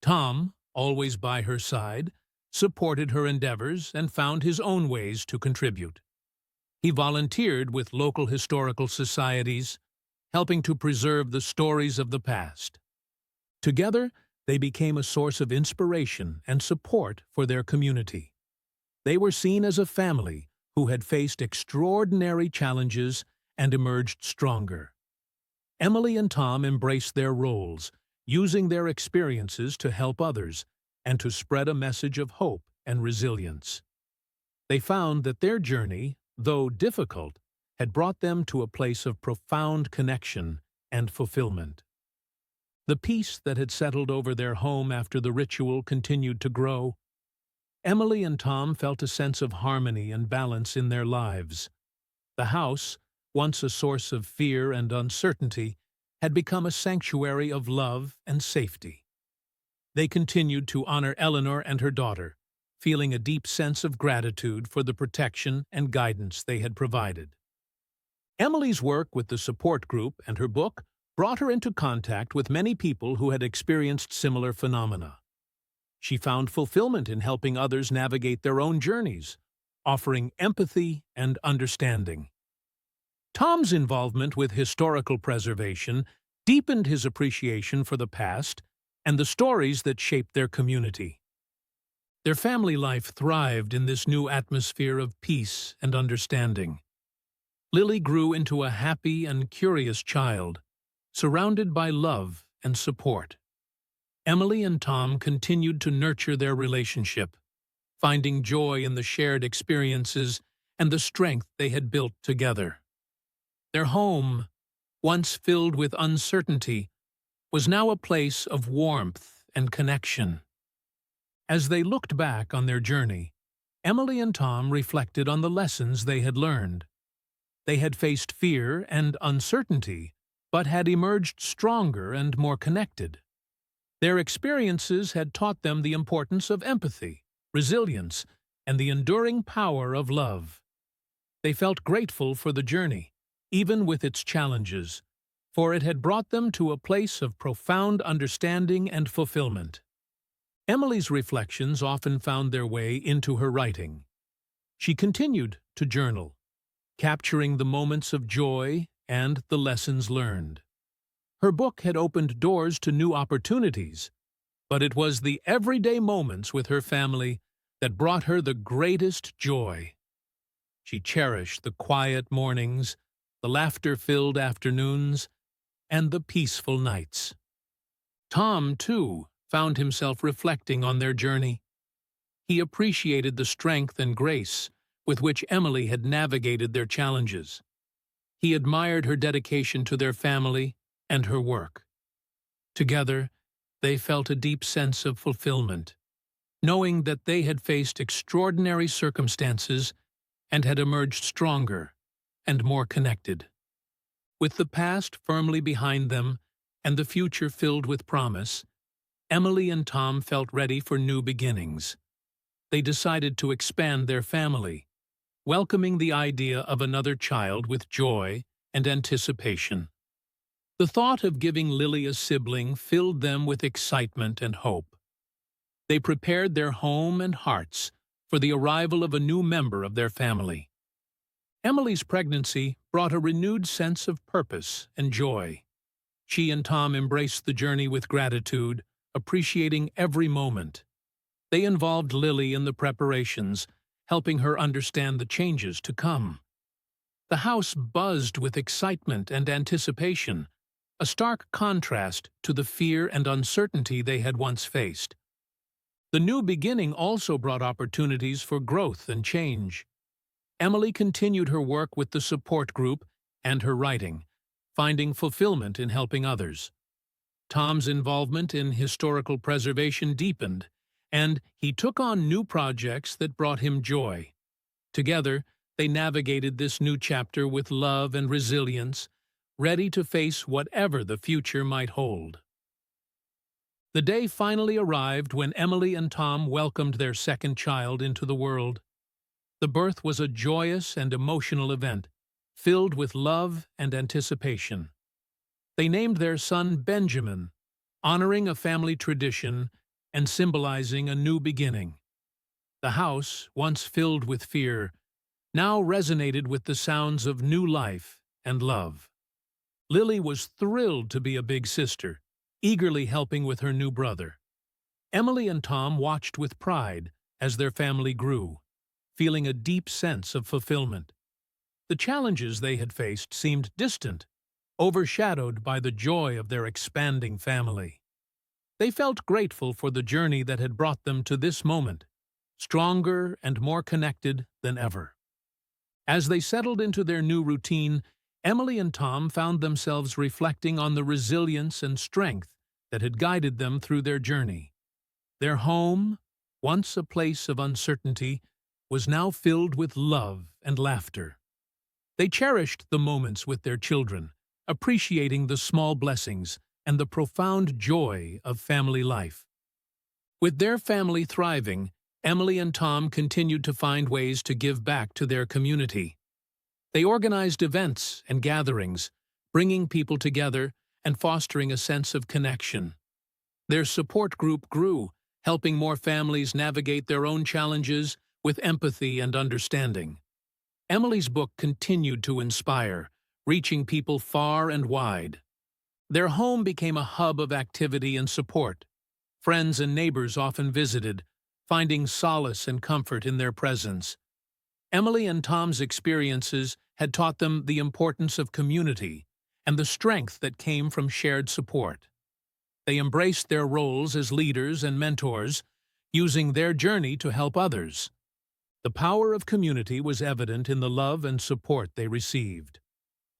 Speaker 1: Tom, always by her side, supported her endeavors and found his own ways to contribute. He volunteered with local historical societies, helping to preserve the stories of the past. Together, they became a source of inspiration and support for their community. They were seen as a family who had faced extraordinary challenges and emerged stronger. Emily and Tom embraced their roles, using their experiences to help others and to spread a message of hope and resilience. They found that their journey, though difficult, had brought them to a place of profound connection and fulfillment. The peace that had settled over their home after the ritual continued to grow. Emily and Tom felt a sense of harmony and balance in their lives. The house, once a source of fear and uncertainty, had become a sanctuary of love and safety. They continued to honor Eleanor and her daughter, feeling a deep sense of gratitude for the protection and guidance they had provided. Emily's work with the support group and her book brought her into contact with many people who had experienced similar phenomena. She found fulfillment in helping others navigate their own journeys, offering empathy and understanding. Tom's involvement with historical preservation deepened his appreciation for the past and the stories that shaped their community. Their family life thrived in this new atmosphere of peace and understanding. Lily grew into a happy and curious child, surrounded by love and support. Emily and Tom continued to nurture their relationship, finding joy in the shared experiences and the strength they had built together. Their home, once filled with uncertainty, was now a place of warmth and connection. As they looked back on their journey, Emily and Tom reflected on the lessons they had learned. They had faced fear and uncertainty, but had emerged stronger and more connected. Their experiences had taught them the importance of empathy, resilience, and the enduring power of love. They felt grateful for the journey, even with its challenges, for it had brought them to a place of profound understanding and fulfillment. Emily's reflections often found their way into her writing. She continued to journal, capturing the moments of joy and the lessons learned. Her book had opened doors to new opportunities, but it was the everyday moments with her family that brought her the greatest joy. She cherished the quiet mornings, the laughter-filled afternoons, and the peaceful nights. Tom, too, found himself reflecting on their journey. He appreciated the strength and grace with which Emily had navigated their challenges. He admired her dedication to their family and her work. Together, they felt a deep sense of fulfillment, knowing that they had faced extraordinary circumstances and had emerged stronger and more connected. With the past firmly behind them and the future filled with promise, Emily and Tom felt ready for new beginnings. They decided to expand their family, welcoming the idea of another child with joy and anticipation. The thought of giving Lily a sibling filled them with excitement and hope. They prepared their home and hearts for the arrival of a new member of their family. Emily's pregnancy brought a renewed sense of purpose and joy. She and Tom embraced the journey with gratitude, appreciating every moment. They involved Lily in the preparations, helping her understand the changes to come. The house buzzed with excitement and anticipation, a stark contrast to the fear and uncertainty they had once faced. The new beginning also brought opportunities for growth and change. Emily continued her work with the support group and her writing, finding fulfillment in helping others. Tom's involvement in historical preservation deepened, and he took on new projects that brought him joy. Together, they navigated this new chapter with love and resilience, ready to face whatever the future might hold. The day finally arrived when Emily and Tom welcomed their second child into the world. The birth was a joyous and emotional event, filled with love and anticipation. They named their son Benjamin, honoring a family tradition and symbolizing a new beginning. The house, once filled with fear, now resonated with the sounds of new life and love. Lily was thrilled to be a big sister, eagerly helping with her new brother. Emily and Tom watched with pride as their family grew, feeling a deep sense of fulfillment. The challenges they had faced seemed distant, overshadowed by the joy of their expanding family. They felt grateful for the journey that had brought them to this moment, stronger and more connected than ever. As they settled into their new routine, Emily and Tom found themselves reflecting on the resilience and strength that had guided them through their journey. Their home, once a place of uncertainty, was now filled with love and laughter. They cherished the moments with their children, appreciating the small blessings and the profound joy of family life. With their family thriving, Emily and Tom continued to find ways to give back to their community. They organized events and gatherings, bringing people together and fostering a sense of connection. Their support group grew, helping more families navigate their own challenges with empathy and understanding. Emily's book continued to inspire, reaching people far and wide. Their home became a hub of activity and support. Friends and neighbors often visited, finding solace and comfort in their presence. Emily and Tom's experiences had taught them the importance of community and the strength that came from shared support. They embraced their roles as leaders and mentors, using their journey to help others. The power of community was evident in the love and support they received.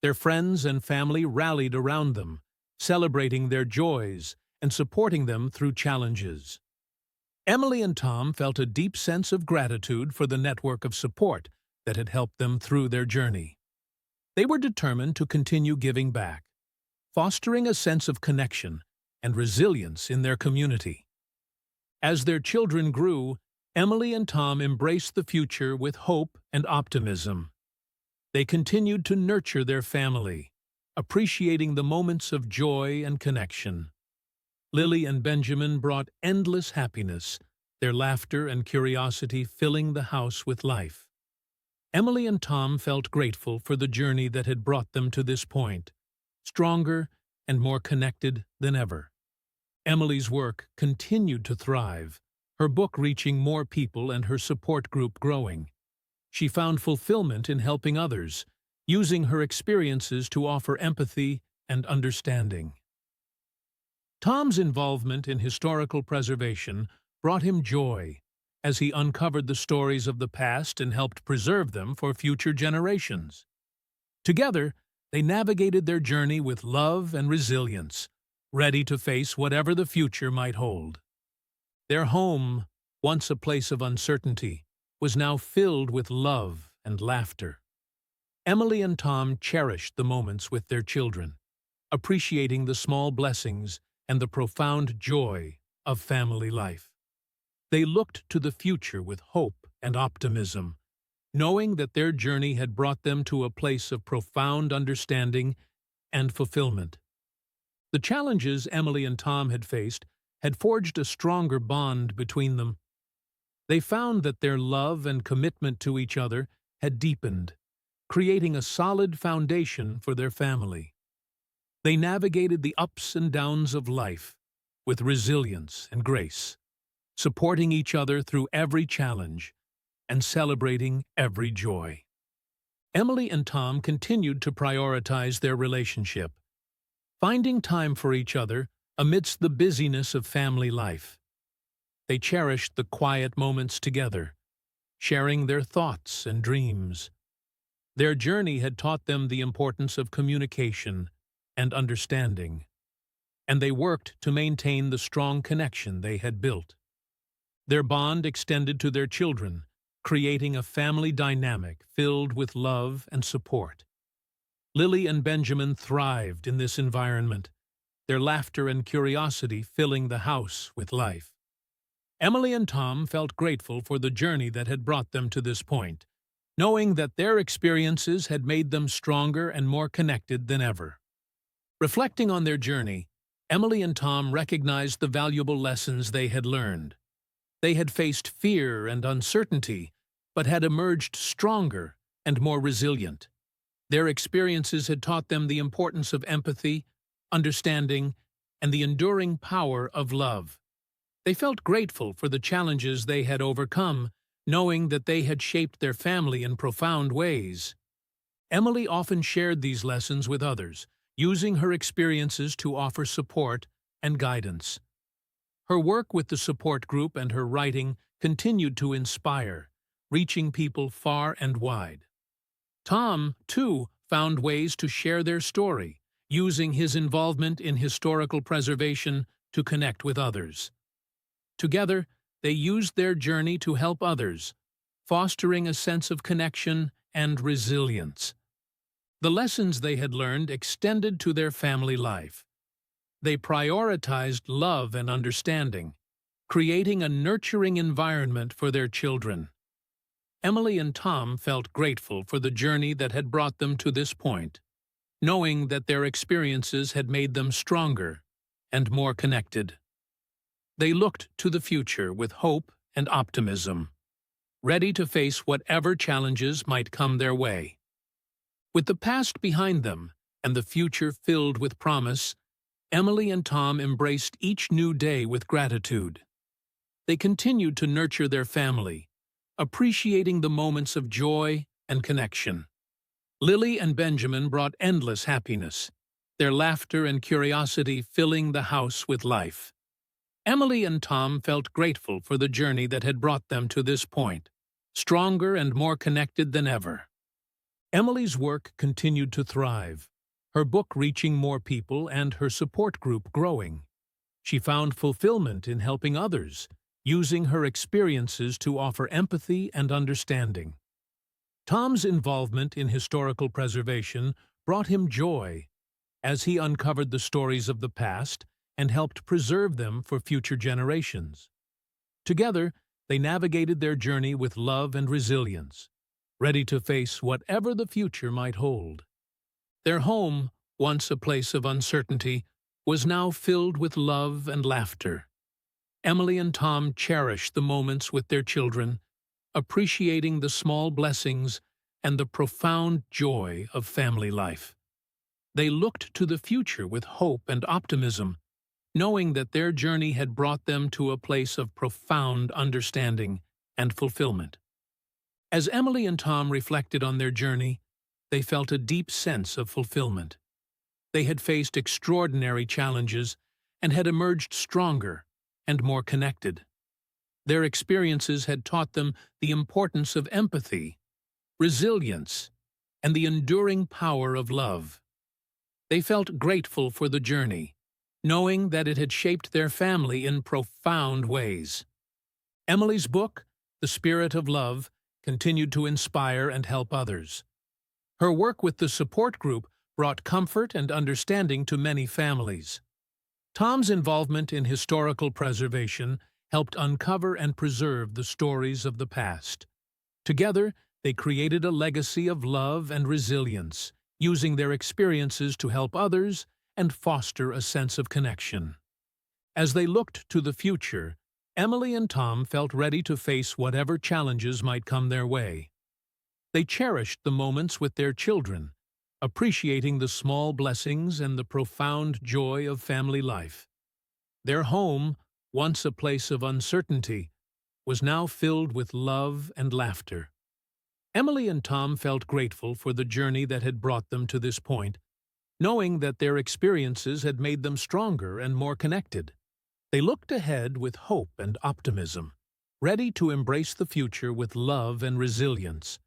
Speaker 1: Their friends and family rallied around them, celebrating their joys and supporting them through challenges. Emily and Tom felt a deep sense of gratitude for the network of support that had helped them through their journey. They were determined to continue giving back, fostering a sense of connection and resilience in their community. As their children grew, Emily and Tom embraced the future with hope and optimism. They continued to nurture their family, appreciating the moments of joy and connection. Lily and Benjamin brought endless happiness, their laughter and curiosity filling the house with life. Emily and Tom felt grateful for the journey that had brought them to this point, stronger and more connected than ever. Emily's work continued to thrive, her book reaching more people and her support group growing. She found fulfillment in helping others, using her experiences to offer empathy and understanding. Tom's involvement in historical preservation brought him joy as he uncovered the stories of the past and helped preserve them for future generations. Together, they navigated their journey with love and resilience, ready to face whatever the future might hold. Their home, once a place of uncertainty, was now filled with love and laughter. Emily and Tom cherished the moments with their children, appreciating the small blessings and the profound joy of family life. They looked to the future with hope and optimism, knowing that their journey had brought them to a place of profound understanding and fulfillment. The challenges Emily and Tom had faced had forged a stronger bond between them. They found that their love and commitment to each other had deepened, creating a solid foundation for their family. They navigated the ups and downs of life with resilience and grace, supporting each other through every challenge and celebrating every joy. Emily and Tom continued to prioritize their relationship, finding time for each other amidst the busyness of family life. They cherished the quiet moments together, sharing their thoughts and dreams. Their journey had taught them the importance of communication and understanding, and they worked to maintain the strong connection they had built. Their bond extended to their children, creating a family dynamic filled with love and support. Lily and Benjamin thrived in this environment, their laughter and curiosity filling the house with life. Emily and Tom felt grateful for the journey that had brought them to this point, knowing that their experiences had made them stronger and more connected than ever. Reflecting on their journey, Emily and Tom recognized the valuable lessons they had learned. They had faced fear and uncertainty, but had emerged stronger and more resilient. Their experiences had taught them the importance of empathy, understanding, and the enduring power of love. They felt grateful for the challenges they had overcome, knowing that they had shaped their family in profound ways. Emily often shared these lessons with others, using her experiences to offer support and guidance. Her work with the support group and her writing continued to inspire, reaching people far and wide. Tom, too, found ways to share their story, using his involvement in historical preservation to connect with others. Together, they used their journey to help others, fostering a sense of connection and resilience. The lessons they had learned extended to their family life. They prioritized love and understanding, creating a nurturing environment for their children. Emily and Tom felt grateful for the journey that had brought them to this point, knowing that their experiences had made them stronger and more connected. They looked to the future with hope and optimism, ready to face whatever challenges might come their way. With the past behind them and the future filled with promise, Emily and Tom embraced each new day with gratitude. They continued to nurture their family, appreciating the moments of joy and connection. Lily and Benjamin brought endless happiness, their laughter and curiosity filling the house with life. Emily and Tom felt grateful for the journey that had brought them to this point, stronger and more connected than ever. Emily's work continued to thrive, her book reaching more people and her support group growing. She found fulfillment in helping others, using her experiences to offer empathy and understanding. Tom's involvement in historical preservation brought him joy as he uncovered the stories of the past and helped preserve them for future generations. Together, they navigated their journey with love and resilience, ready to face whatever the future might hold. Their home, once a place of uncertainty, was now filled with love and laughter. Emily and Tom cherished the moments with their children, appreciating the small blessings and the profound joy of family life. They looked to the future with hope and optimism, knowing that their journey had brought them to a place of profound understanding and fulfillment. As Emily and Tom reflected on their journey, they felt a deep sense of fulfillment. They had faced extraordinary challenges and had emerged stronger and more connected. Their experiences had taught them the importance of empathy, resilience, and the enduring power of love. They felt grateful for the journey, knowing that it had shaped their family in profound ways. Emily's book, The Spirit of Love, continued to inspire and help others. Her work with the support group brought comfort and understanding to many families. Tom's involvement in historical preservation helped uncover and preserve the stories of the past. Together, they created a legacy of love and resilience, using their experiences to help others and foster a sense of connection. As they looked to the future, Emily and Tom felt ready to face whatever challenges might come their way. They cherished the moments with their children, appreciating the small blessings and the profound joy of family life. Their home, once a place of uncertainty, was now filled with love and laughter. Emily and Tom felt grateful for the journey that had brought them to this point, knowing that their experiences had made them stronger and more connected. They looked ahead with hope and optimism, ready to embrace the future with love and resilience.